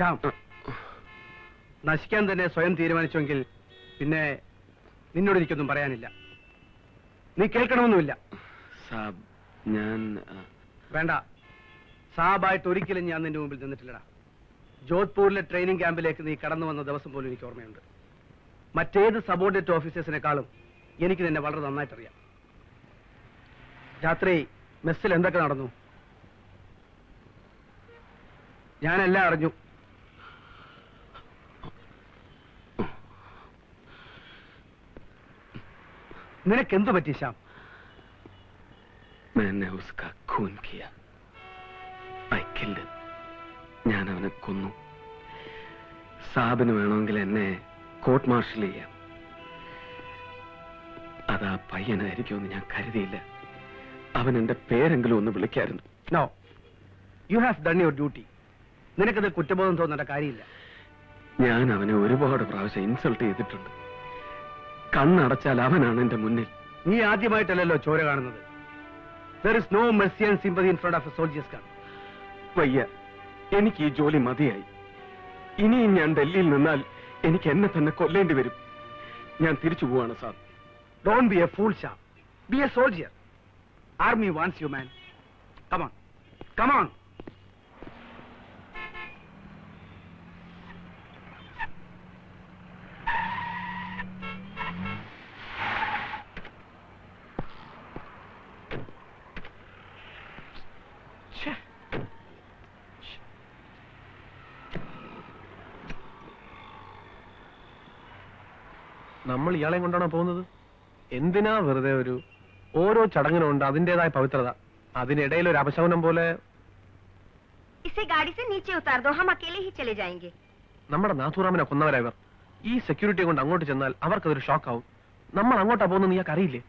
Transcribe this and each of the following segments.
ശ്യാം, നശിക്കാൻ തന്നെ സ്വയം തീരുമാനിച്ചെങ്കിൽ പിന്നെ നിന്നോട് എനിക്കൊന്നും പറയാനില്ല. നീ കേൾക്കണമെന്നുമില്ല. സാബ്, ഞാൻ വേണ്ട. സാബായിട്ട് ഒരിക്കലും ഞാൻ നിന്റെ മുമ്പിൽ നിന്നിട്ടില്ലടാ. ജോധ്പൂരിലെ ട്രെയിനിങ് ക്യാമ്പിലേക്ക് നീ കടന്നു വന്ന ദിവസം പോലും എനിക്ക് ഓർമ്മയുണ്ട്. മറ്റേത് സബോർഡിനേറ്റ് ഓഫീസേഴ്സിനെക്കാളും എനിക്ക് നിന്നെ വളരെ നന്നായിട്ടറിയാം. രാത്രി മെസ്സിൽ എന്തൊക്കെ നടന്നു ഞാനെല്ലാം അറിഞ്ഞു. നിനക്കെന്തു പറ്റി ശ്യാം? ഞാൻ അവനെ കൊന്നു. സാബിന് വേണമെങ്കിൽ എന്നെ കോർട്ട് മാർഷൽ ചെയ്യാം. അതാ പയ്യനായിരിക്കുമെന്ന് ഞാൻ കരുതിയില്ല. അവൻ എന്റെ പേരെങ്കിലും ഒന്ന് വിളിക്കായിരുന്നു. No, you have done your duty. നിനക്കത് കുറ്റബോധം തോന്നേണ്ട കാര്യമില്ല. ഞാൻ അവനെ ഒരുപാട് പ്രാവശ്യം ഇൻസൾട്ട് ചെയ്തിട്ടുണ്ട്. കണ്ണടച്ചാൽ അവനാണ് എന്റെ മുന്നിൽ. നീ ആദ്യമായിട്ടല്ലല്ലോ ചോര കാണുന്നത്. There is no mercy and sympathy in front of a soldier's gun. വയ്യ, എനിക്ക് ഈ ജോലി മതിയായി. ഇനിയും ഞാൻ ഡൽഹിയിൽ നിന്നാൽ എനിക്ക് എന്നെ തന്നെ കൊല്ലേണ്ടി വരും. ഞാൻ തിരിച്ചു പോവാണ് sir. Don't be a fool, Shah. Be a soldier. Army wants you, man. Come on. Come on. നമ്മൾ ഇയാളെ കൊണ്ടാണോ പോകുന്നത്? എന്തിനാ വെറുതെ ഓരോ ചടങ്ങിനുണ്ട് അതിന്റേതായ പവിത്രത. അതിനിടയിൽ ഒരു അപശകുനം പോലെ. നമ്മുടെ നാഥുറാമിനെ കൊന്നവരായവർ. ഈ സെക്യൂരിറ്റിയെ കൊണ്ട് അങ്ങോട്ട് ചെന്നാൽ അവർക്കതൊരു ഷോക്കാവും. നമ്മൾ അങ്ങോട്ടാ പോകുന്നത് നീയാൾക്ക് അറിയില്ലേ?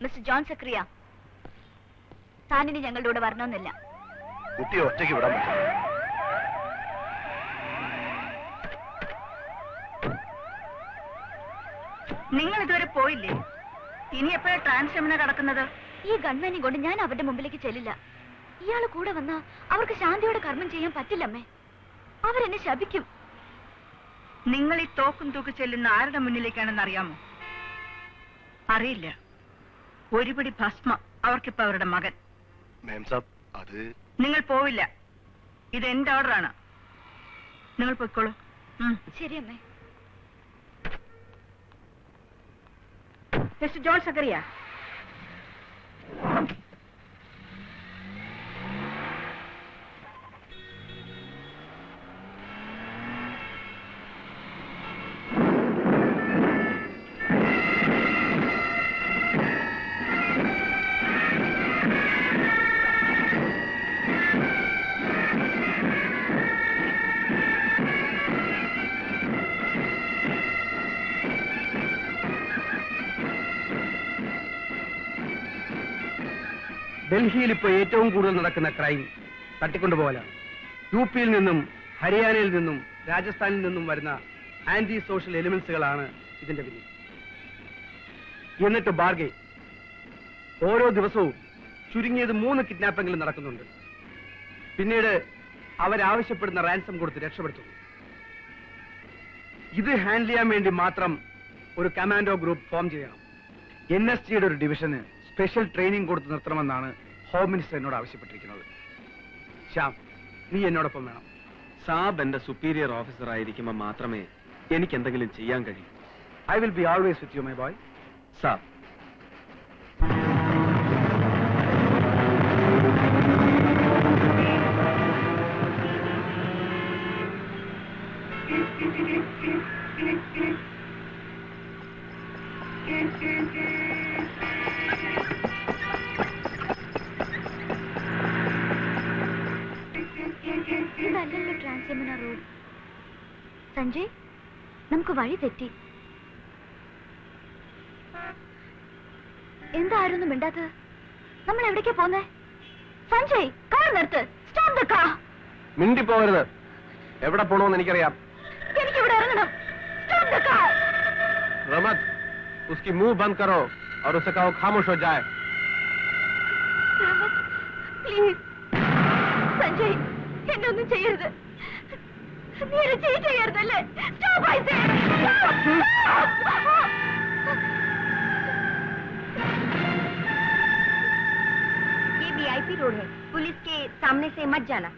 മിസ്റ്റർ ജോൺ സക്രിയ, താനിനി ഞങ്ങളുടെ കൂടെ വരണമെന്നില്ല. കുട്ടിയെ ഒറ്റയ്ക്ക് വിടാൻ പറ്റില്ല. നിങ്ങൾ ഇതുവരെ പോയില്ലേ? ഇനി എപ്പോഴാണ് ട്രാൻസ്ജെമിനെ കടക്കുന്നത്? ഈ ഗവൺമെന്റിനെ കൊണ്ട് ഞാൻ അവരുടെ മുമ്പിലേക്ക് ചെല്ലില്ല. ഇയാള് കൂടെ വന്നാ അവർക്ക് ശാന്തിയോടെ കർമ്മം ചെയ്യാൻ പറ്റില്ലമ്മേ. അവരെന്നെ ശപിക്കും. നിങ്ങൾ ഈ തോക്കും തൂക്കി ചെല്ലുന്ന ആരുടെ മുന്നിലേക്കാണെന്ന് അറിയാമോ? അറിയില്ല. ഒരുപടി ഭസ്മ അവർക്കിപ്പോ അവരുടെ മകൻ. നിങ്ങൾ പോവില്ല. ഇത് എന്റെ ഓർഡറാണ്. നിങ്ങൾ പൊയ്ക്കോളൂ. ശരി അമ്മേ. മിസ്റ്റർ ജോൺ സക്കറിയ, ഡൽഹിയിൽ ഇപ്പോൾ ഏറ്റവും കൂടുതൽ നടക്കുന്ന ക്രൈം തട്ടിക്കൊണ്ടുപോകലാണ്. യുപിയിൽ നിന്നും ഹരിയാനയിൽ നിന്നും രാജസ്ഥാനിൽ നിന്നും വരുന്ന ആന്റി സോഷ്യൽ എലിമെന്റ്സുകളാണ് ഇതിന്റെ പിന്നിൽ. എന്നിട്ട് ബാർഗെയിൻ. ഓരോ ദിവസവും ചുരുങ്ങിയത് 3 കിഡ്നാപ്പെങ്കിലും നടക്കുന്നുണ്ട്. പിന്നീട് അവരാവശ്യപ്പെടുന്ന റാൻസം കൊടുത്ത് രക്ഷപ്പെടുത്തുന്നു. ഇത് ഹാൻഡിൽ ചെയ്യാൻ വേണ്ടി മാത്രം ഒരു കമാൻഡോ ഗ്രൂപ്പ് ഫോം ചെയ്യണം. NSGയുടെ ഒരു ഡിവിഷന് സ്പെഷ്യൽ ട്രെയിനിങ് കൊടുത്ത് നിർത്തണമെന്നാണ് ഹോം മിനിസ്റ്റർ എന്നോട് ആവശ്യപ്പെട്ടിരിക്കുന്നത്. ശ്യാം, നീ എന്നോടൊപ്പം വേണം. സാബ് എന്റെ സുപ്പീരിയർ ഓഫീസർ ആയിരിക്കുമ്പോൾ മാത്രമേ എനിക്ക് എന്തെങ്കിലും ചെയ്യാൻ കഴിയൂ. I will be always with you, my boy. സാബ്. ഇതല്ലല്ലോ ട്രാൻസ്ജെമിന റോഡ്. സഞ്ജയ്, നമുക്ക് വഴി തെറ്റി. എന്തായിരുന്നു മിണ്ടാത്തത്? നമ്മൾ എവിടേക്കാ പോന്നേ? സഞ്ജയ്, കാർ നിർത്ത്. Stop the car. മിണ്ടിപ്പോകരുത്. എവിടെ പോണോന്ന് എനിക്കറിയാം. എനിക്കിവിടെ ഇറങ്ങണം. Stop the car. रमत, उसकी मुंह बंद करो और उसे कहो खामोश हो जाए. रमत, प्लीज. സഞ്ജയ്, എന്നെ ഒന്നും ചെയ്യരുത്. നീ എന്നെ ചീറ്റ് ചെയ്യരുതല്ലേ? Stop, I say. ये VIP रोड है, पुलिस के सामने से मत जाना।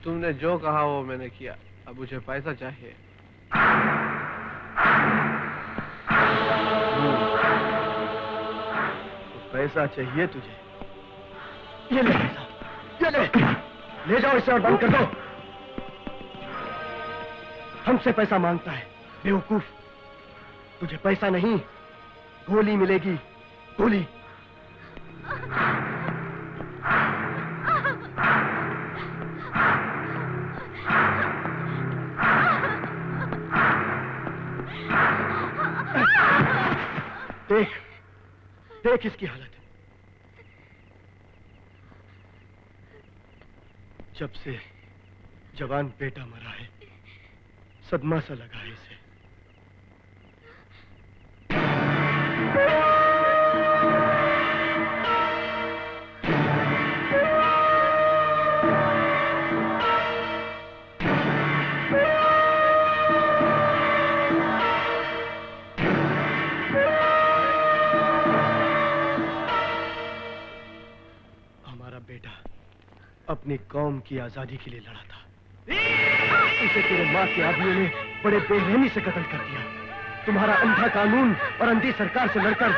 तुमने जो कहा वो मैंने किया, अब मुझे पैसा चाहिए। पैसा चाहिए तुझे? ये ले पैसा, ये ले जाओ इसे और बंद कर दो। हमसे पैसा मांगता है बेवकूफ। तुझे पैसा नहीं, गोली मिलेगी, गोली। देख देख इसकी हालत। जब से जवान बेटा मरा है, सदमा सा लगा है इसे। बेटा अपनी कौम की आजादी के लिए लड़ा था। इसे तेरे माँ के आदमियों ने बड़े बेरहमी से कत्ल कर दिया। तुम्हारा अंधा कानून और अंधी सरकार से लड़कर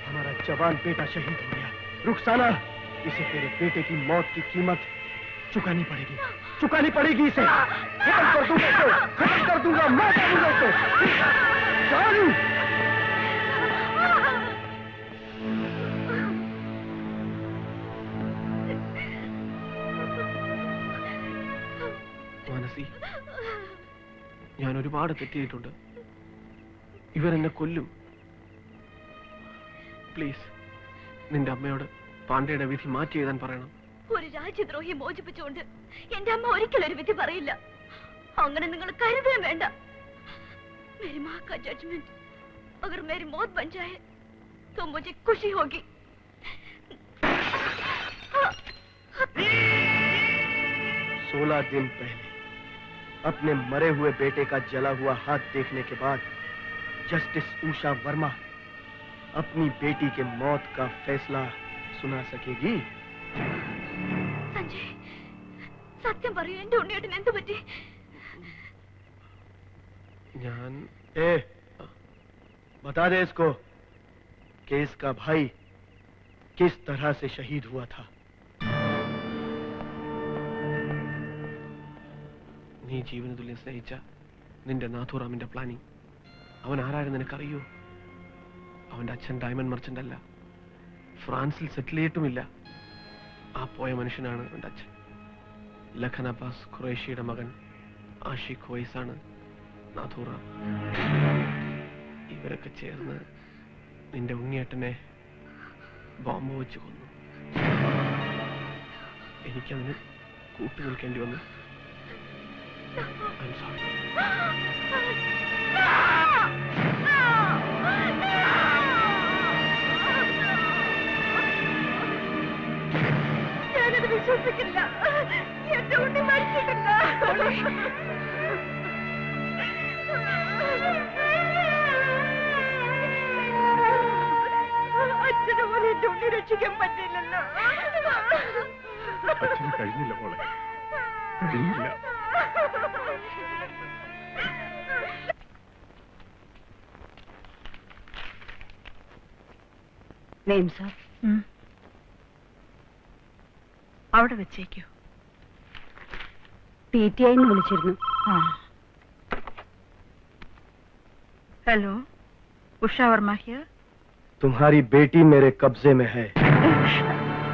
हमारा जवान बेटा शहीद हो गया। रुखसाना, इसे तेरे बेटे की मौत की कीमत चुकानी पड़ेगी, चुकानी पड़ेगी। इसे खत्म कर दूंगा, खत्म कर दूंगा, मैं करूंगा इसे। മാനസി, ഞാൻ ഒരുപാട് തെറ്റിയിട്ടുണ്ട്. ഇവരെന്നെ കൊല്ലും. പ്ലീസ്, നിന്റെ അമ്മയോട് പാണ്ഡ്യയുടെ വിധി മാറ്റി എഴുതാൻ പറയണം. ഒരു രാജ്യദ്രോഹി മോചിപ്പിച്ചുകൊണ്ട് എന്റെ അമ്മ ഒരിക്കലും ഒരു വിധി പറയില്ല. അങ്ങനെ നിങ്ങൾ കരുതേ വേണ്ട. मेरी माँ का जजमेंट अगर मेरी मौत बन जाए तो मुझे खुशी होगी। 16 दिन पहले अपने मरे हुए बेटे का जला हुआ हाथ देखने के बाद जस्टिस उषा वर्मा अपनी बेटी के मौत का फैसला सुना सकेगी। संजय, सत्यम പറയൂ, എന്റെ ഉണ്ണിയേട്ടന് എന്ത് പറ്റി? ഞാൻ बता दे इसको कि इसका भाई किस तरह से शहीद हुआ था। നീ ജീവന തുല്യം സ്നേഹിച്ച നിന്റെ നാഥുറാമിന്റെ പ്ലാനിങ്, അവൻ ആരായിരുന്നു നിനക്കറിയോ? അവന്റെ അച്ഛൻ ഡയമണ്ട് മർച്ചന്റ് അല്ല, ഫ്രാൻസിൽ സെറ്റിൽ ചെയ്തിട്ടുമില്ല. ആ പോയ മനുഷ്യനാണ് അവന്റെ അച്ഛൻ. ലഖൻ അബ്ബാസ് ഖുറൈഷിയുടെ മകൻ ആഷിഖ് വൈസാണ് നാഥുറാം. ഇവരൊക്കെ ചേർന്ന് നിന്റെ ഉണ്ണിയേട്ടനെ ബോംബ് വെച്ച് കൊന്നു. എനിക്കതിന് കൂട്ടുനിൽക്കേണ്ടി വന്നു. I'm sorry. ഞാനത് വിശ്വസിക്കില്ല. എന്റെ ഉണ്ണി മരിച്ചിട്ടില്ല. അച്ഛനെ പോലെ എന്റെ ഉണ്ണി രക്ഷിക്കാൻ പറ്റില്ലല്ലോ. അച്ഛന് കഴിഞ്ഞില്ല മോളെ, കഴിഞ്ഞില്ല. നെയിം സാർ അവിടെ വെച്ചേക്കൂ. PTI വിളിച്ചിരുന്നു. Hello, Usha Verma here. तुम्हारी बेटी मेरे कब्जे में है.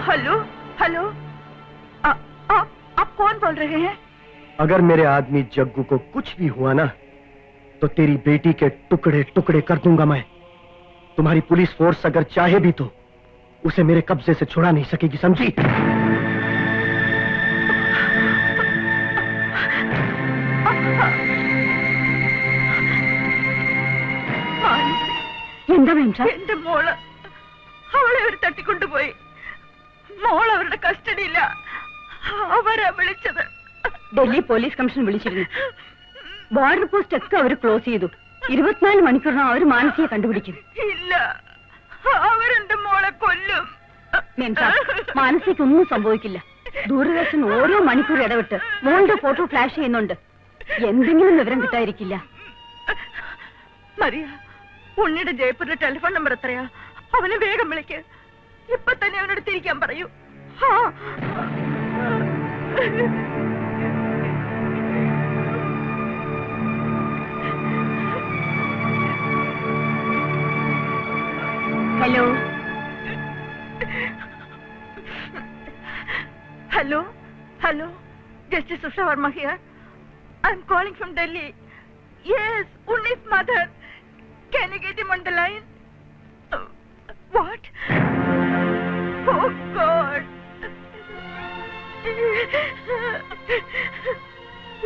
हेलो हेलो, आप कौन बोल रहे हैं? अगर मेरे आदमी जग्गू को कुछ भी हुआ ना तो तेरी बेटी के टुकड़े टुकड़े कर दूंगा मैं. तुम्हारी पुलिस फोर्स अगर चाहे भी तो उसे मेरे कब्जे से छुड़ा नहीं सकेगी, समझी? എന്താ വേണ്ട? എന്റെ മോള്, അവളെ അവർ തട്ടിക്കൊണ്ടുപോയി. മോൾ അവരുടെ കസ്റ്റഡിയില്ല. അവരാ വിളിച്ചത്. ഡൽഹി പോലീസ് കമ്മീഷൻ വിളിച്ചിരുന്നു. ബോർഡർ പോസ്റ്റ് ഒക്കെ അവർ ക്ലോസ് ചെയ്തു. 24 മണിക്കൂറിനകം അവർ മാനസിയെ കണ്ടുപിടിക്കും. ഇല്ല, അവരെന്റെ മോളെ കൊല്ലും. മാനസിക്കൊന്നും സംഭവിക്കില്ല. ദൂരദർശൻ ഓരോ മണിക്കൂർ ഇടവിട്ട് മോളുടെ ഫോട്ടോ ഫ്ലാഷ് ചെയ്യുന്നുണ്ട്. എന്തെങ്കിലും വിവരം കിട്ടാതിരിക്കില്ല. മറിയ, ഉണ്ണിയുടെ ജയ്പൂരിലെ ടെലിഫോൺ നമ്പർ എത്രയാ? അവനെ വേഗം വിളിക്ക്. ഇപ്പൊ തന്നെ അവനോട് തിരിക്കാൻ പറയൂ. Hello hello hello, justice Usha Varma here. I'm calling from Delhi. Yes, Unni's mother. Can you get him on the line? What? Oh God!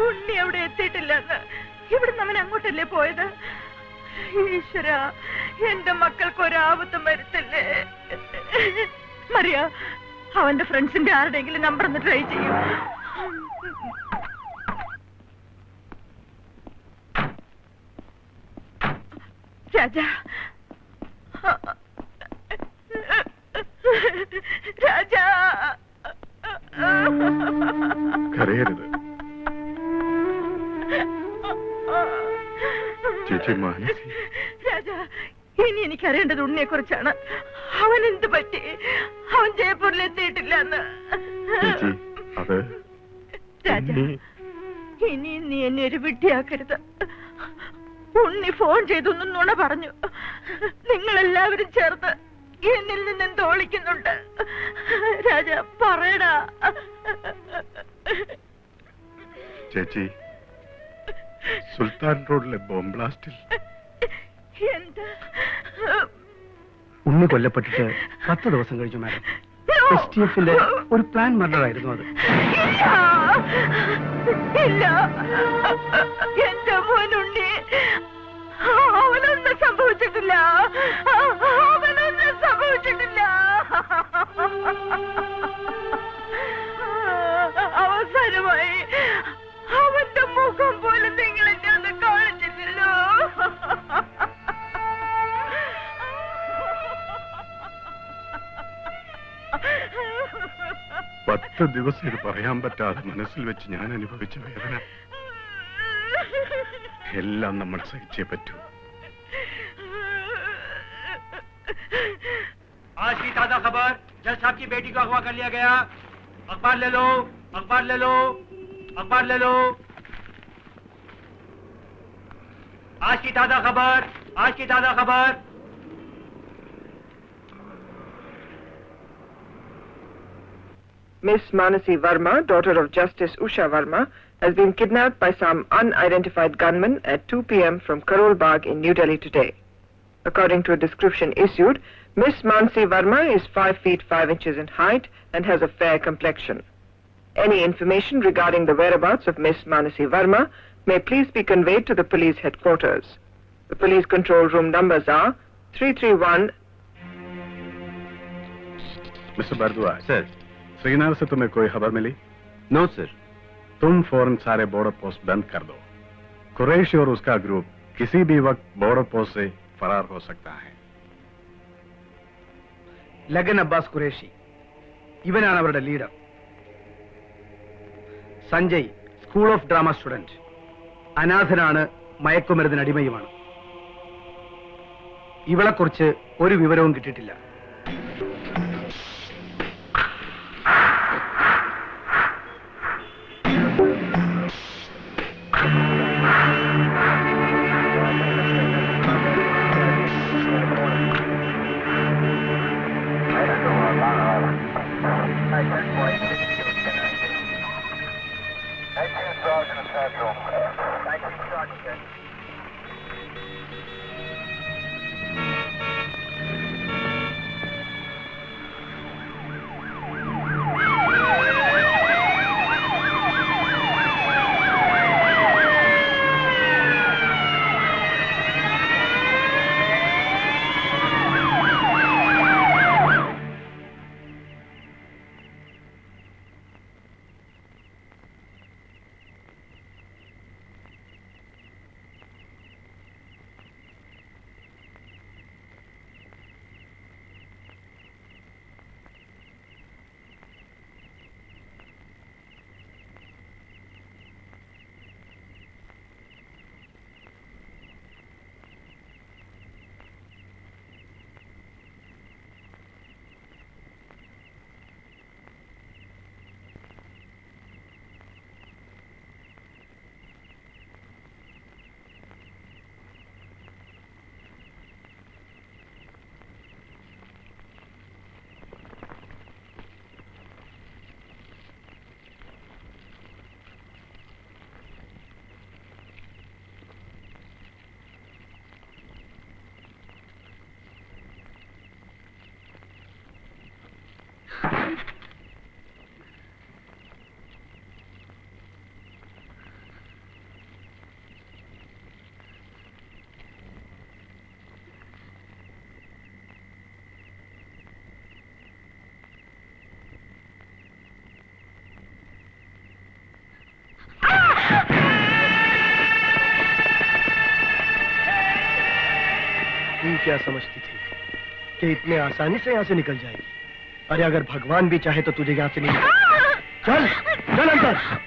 ഉണ്ണി അവിടെ എത്തിയിട്ടില്ലെന്ന്. ഇവിടുന്ന് അവൻ അങ്ങോട്ടല്ലേ പോയത്? ഈശ്വര, എന്റെ മക്കൾക്ക് ഒരാപത്തും വരുത്തില്ലേ. മറിയ, അവന്റെ ഫ്രണ്ട്സിന്റെ ആരുടെയെങ്കിലും നമ്പർ ഒന്ന് ട്രൈ ചെയ്യൂ. രാജ, രാജ, കരയരുത് ചേച്ചി. മാനസി, രാജ, ഇനി എനിക്കറിയേണ്ടത് ഉണ്ണിയെ കുറിച്ചാണ്. അവൻ എന്ത് പറ്റി? അവൻ ജയ്പൂരിൽ എത്തിയിട്ടില്ല എന്ന്. ചേച്ചി, അത് രാജ, ഇനി നീ എന്നെ ഒരു വിഡ്ഢിയാക്കരുത്. ഉണ്ണി ഫോൺ ചെയ്തു നുണ പറഞ്ഞു. നിങ്ങളെല്ലാവരും ചേർന്ന് എന്നിൽ നിന്ന് എന്തോ ഒളിക്കുന്നുണ്ട്. രാജ, പറയടാ. ചേച്ചി, സുൽത്താൻ റോഡിലെ ബോംബ് ബ്ലാസ്റ്റിൽ എന്താ? ഉണ്ണി കൊല്ലപ്പെട്ടിട്ട് 10 ദിവസം കഴിഞ്ഞു മാഡം. STFന്റെ ഒരു പ്ലാൻ മർഡർ ആയിരുന്നു അത്. ഇല്ല, എന്റെ മോനുണ്ണി അവനൊന്നും സംഭവിച്ചിട്ടില്ല. അവനൊന്നും സംഭവിച്ചിട്ടില്ല. അവസാനമായി അവന്റെ മുഖം പോലും നിങ്ങൾ എന്നെ ഒന്ന് കാണിച്ചില്ലല്ലോ. 10 ദിവസം ഇത് പറയാൻ പറ്റാതെ മനസ്സിൽ വെച്ച് ഞാൻ അനുഭവിച്ച വേദന എല്ലാം നമ്മൾ സഹിച്ചേ പറ്റൂ. आज की ताजा खबर, जज साहब की बेटी को अगवा कर लिया गया. अखबार ले लो, अखबार ले लो, अखबार ले लो. आज की ताजा खबर, आज की ताजा खबर. Miss Manasi Verma, daughter of Justice Usha Verma, has been kidnapped by some unidentified gunmen at 2 p.m. from Karol Bagh in New Delhi today. According to a description issued, Miss Manasi Verma is 5 feet 5 inches in height and has a fair complexion. Any information regarding the whereabouts of Miss Manasi Verma may please be conveyed to the police headquarters. The police control room numbers are 331. Mister Bhardwaj sir, Srinagar से तुम्हें कोई खबर मिली? No sir. तुम फौरन सारे border post बंद कर दो. कुरैशी और उसका ग्रुप किसी भी वक्त बॉर्डर पोस्ट से फरार हो सकता है. ലഗൻ അബ്ബാസ് ഖുറേഷി, ഇവനാണ് അവരുടെ leader. Sanjay school of drama student, അനാഥനാണ്, മയക്കുമരുന്നിന് അടിമയുമാണ്. ഇവളെക്കുറിച്ച് ഒരു വിവരവും കിട്ടിയിട്ടില്ല. तुम क्या समझती थी कि इतने आसानी से यहाँ से निकल जाएगी? अरे अगर भगवान भी चाहे तो तुझे यहाँ से नहीं निकल। चल चल अंदर।